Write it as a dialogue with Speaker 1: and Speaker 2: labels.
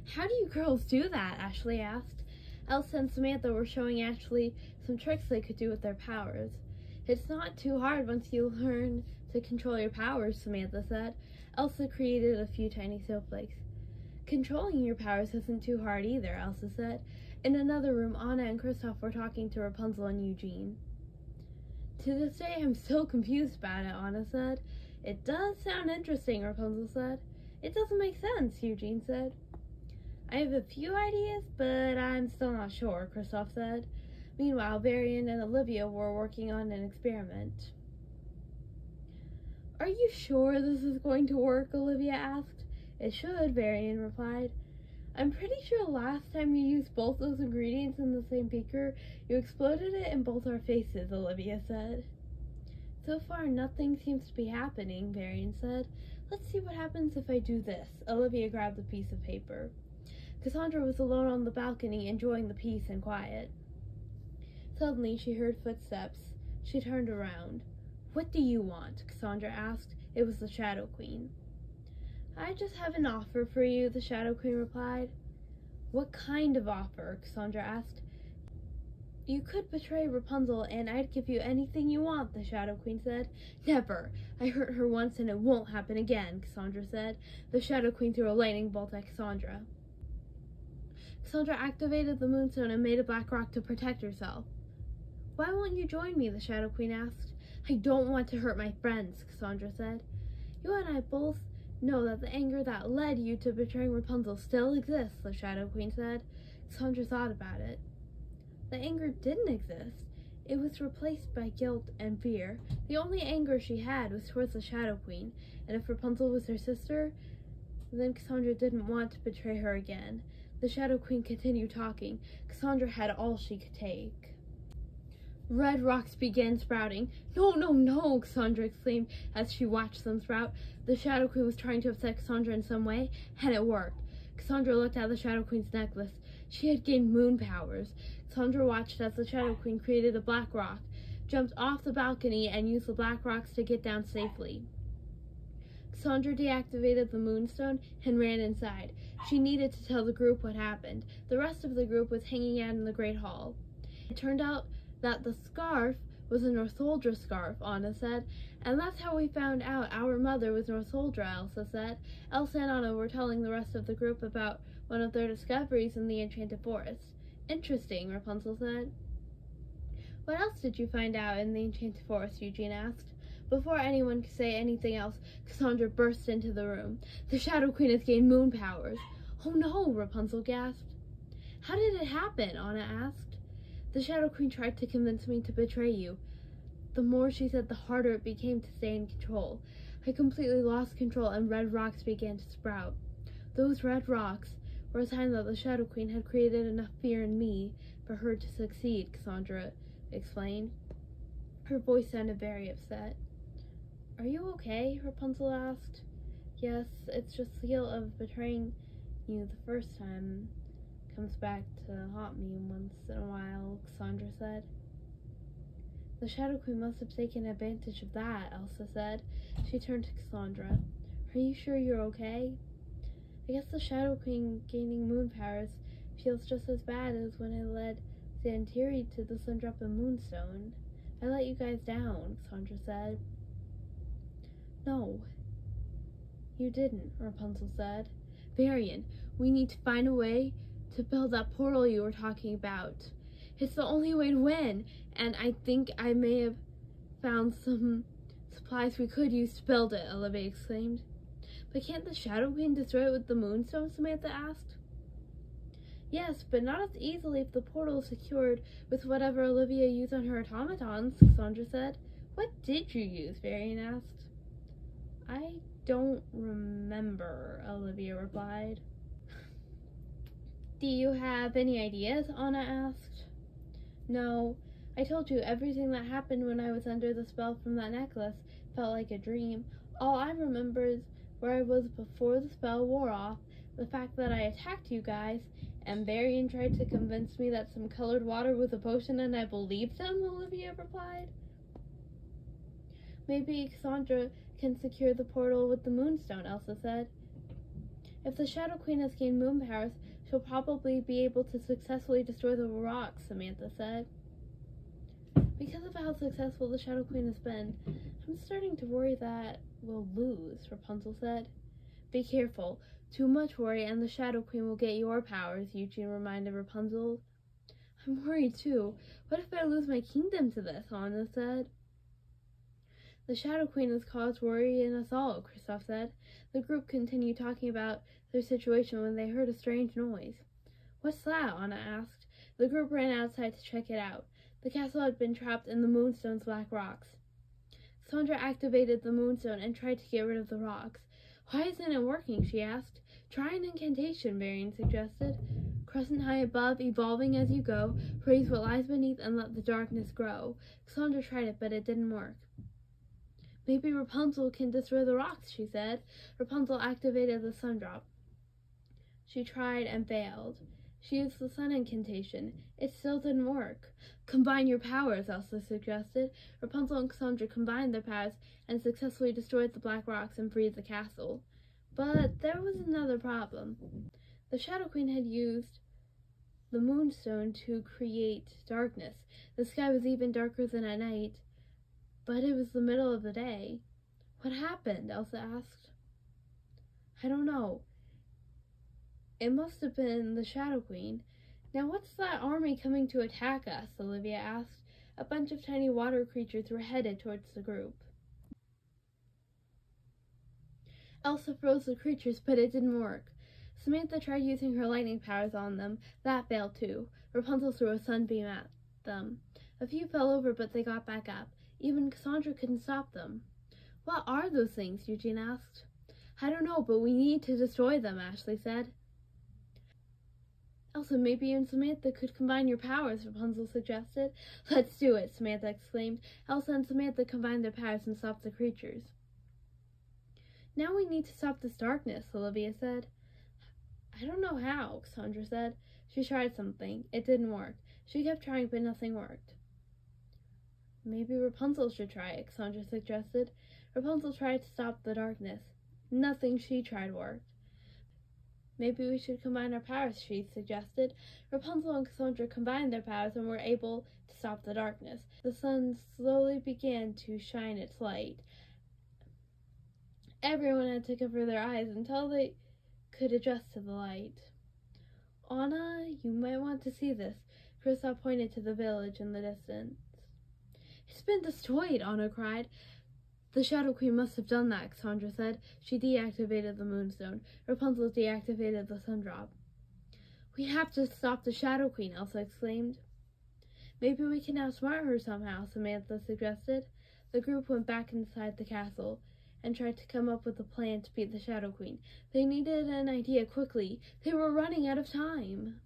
Speaker 1: How do you girls do that? Ashley asked. Elsa and Samantha were showing Ashley some tricks they could do with their powers. It's not too hard once you learn to control your powers, Samantha said. Elsa created a few tiny snowflakes. Controlling your powers isn't too hard either, Elsa said. In another room, Anna and Kristoff were talking to Rapunzel and Eugene. To this day, I'm still confused about it, Anna said. It does sound interesting, Rapunzel said. It doesn't make sense, Eugene said. I have a few ideas, but I'm still not sure, Kristoff said. Meanwhile, Varian and Olivia were working on an experiment. Are you sure this is going to work? Olivia asked. It should, Varian replied. I'm pretty sure last time you used both those ingredients in the same beaker, you exploded it in both our faces, Olivia said. So far, nothing seems to be happening, Varian said. Let's see what happens if I do this. Olivia grabbed a piece of paper. Cassandra was alone on the balcony, enjoying the peace and quiet. Suddenly, she heard footsteps. She turned around. What do you want? Cassandra asked. It was the Shadow Queen. I just have an offer for you, the Shadow Queen replied. What kind of offer? Cassandra asked. You could betray Rapunzel, and I'd give you anything you want, the Shadow Queen said. Never. I hurt her once, and it won't happen again, Cassandra said. The Shadow Queen threw a lightning bolt at Cassandra. Cassandra activated the Moonstone and made a black rock to protect herself. Why won't you join me? The Shadow Queen asked. I don't want to hurt my friends, Cassandra said. You and I both know that the anger that led you to betraying Rapunzel still exists, the Shadow Queen said. Cassandra thought about it. The anger didn't exist. It was replaced by guilt and fear. The only anger she had was towards the Shadow Queen, and if Rapunzel was her sister, then Cassandra didn't want to betray her again. The Shadow Queen continued talking. Cassandra had all she could take. Red rocks began sprouting. No, no, no, Cassandra exclaimed as she watched them sprout. The Shadow Queen was trying to upset Cassandra in some way, and it worked. Cassandra looked at the Shadow Queen's necklace. She had gained moon powers. Cassandra watched as the Shadow Queen created a black rock, jumped off the balcony, and used the black rocks to get down safely. Cassandra deactivated the Moonstone and ran inside. She needed to tell the group what happened. The rest of the group was hanging out in the Great Hall. It turned out that the scarf was a Northuldra scarf, Anna said, and that's how we found out our mother was Northuldra, Elsa said. Elsa and Anna were telling the rest of the group about one of their discoveries in the Enchanted Forest. Interesting, Rapunzel said. What else did you find out in the Enchanted Forest? Eugene asked. Before anyone could say anything else, Cassandra burst into the room. The Shadow Queen has gained moon powers. Oh no, Rapunzel gasped. How did it happen? Anna asked. The Shadow Queen tried to convince me to betray you. The more she said, the harder it became to stay in control. I completely lost control and red rocks began to sprout. Those red rocks were a sign that the Shadow Queen had created enough fear in me for her to succeed, Cassandra explained. Her voice sounded very upset. Are you okay? Rapunzel asked. Yes, it's just the guilt of betraying you the first time comes back to haunt me once in a while, Cassandra said. The Shadow Queen must have taken advantage of that, Elsa said. She turned to Cassandra. Are you sure you're okay? I guess the Shadow Queen gaining moon powers feels just as bad as when I led Xantiri to the Sundrop and Moonstone. I let you guys down, Cassandra said. No, you didn't, Rapunzel said. Varian, we need to find a way to build that portal you were talking about. It's the only way to win, and I think I may have found some supplies we could use to build it, Olivia exclaimed. But can't the Shadow Queen destroy it with the Moonstone? Samantha asked. Yes, but not as easily if the portal is secured with whatever Olivia used on her automatons, Cassandra said. What did you use? Varian asked. I don't remember, Olivia replied. Do you have any ideas? Anna asked. No, I told you everything that happened when I was under the spell from that necklace felt like a dream. All I remember is where I was before the spell wore off, the fact that I attacked you guys, and Varian tried to convince me that some colored water was a potion and I believed him, Olivia replied. Maybe Cassandra can secure the portal with the Moonstone, Elsa said. If the Shadow Queen has gained moon powers, she'll probably be able to successfully destroy the rocks, Samantha said. Because of how successful the Shadow Queen has been, I'm starting to worry that we'll lose, Rapunzel said. Be careful. Too much worry and the Shadow Queen will get your powers, Eugene reminded Rapunzel. I'm worried too. What if I lose my kingdom to this, Anna said. The Shadow Queen has caused worry in us all, Kristoff said. The group continued talking about their situation when they heard a strange noise. What's that? Anna asked. The group ran outside to check it out. The castle had been trapped in the Moonstone's black rocks. Cassandra activated the Moonstone and tried to get rid of the rocks. Why isn't it working? She asked. Try an incantation, Varian suggested. Crescent high above, evolving as you go, praise what lies beneath and let the darkness grow. Cassandra tried it, but it didn't work. Maybe Rapunzel can destroy the rocks, she said. Rapunzel activated the sun drop. She tried and failed. She used the sun incantation. It still didn't work. Combine your powers, Elsa suggested. Rapunzel and Cassandra combined their powers and successfully destroyed the black rocks and freed the castle. But there was another problem. The Shadow Queen had used the Moonstone to create darkness. The sky was even darker than at night, but it was the middle of the day. What happened? Elsa asked. I don't know. It must have been the Shadow Queen. Now what's that army coming to attack us? Olivia asked. A bunch of tiny water creatures were headed towards the group. Elsa froze the creatures, but it didn't work. Samantha tried using her lightning powers on them. That failed too. Rapunzel threw a sunbeam at them. A few fell over, but they got back up. Even Cassandra couldn't stop them. What are those things? Eugene asked. I don't know, but we need to destroy them, Ashley said. Elsa, maybe you and Samantha could combine your powers, Rapunzel suggested. Let's do it, Samantha exclaimed. Elsa and Samantha combined their powers and stopped the creatures. Now we need to stop this darkness, Olivia said. I don't know how, Cassandra said. She tried something. It didn't work. She kept trying, but nothing worked. Maybe Rapunzel should try it, Cassandra suggested. Rapunzel tried to stop the darkness. Nothing she tried worked. Maybe we should combine our powers, she suggested. Rapunzel and Cassandra combined their powers and were able to stop the darkness. The sun slowly began to shine its light. Everyone had to cover their eyes until they could adjust to the light. Anna, you might want to see this. Kristoff pointed to the village in the distance. It's been destroyed, Anna cried. The Shadow Queen must have done that, Cassandra said. She deactivated the Moonstone. Rapunzel deactivated the sun drop. We have to stop the Shadow Queen, Elsa exclaimed. Maybe we can outsmart her somehow, Samantha suggested. The group went back inside the castle and tried to come up with a plan to beat the Shadow Queen. They needed an idea quickly. They were running out of time.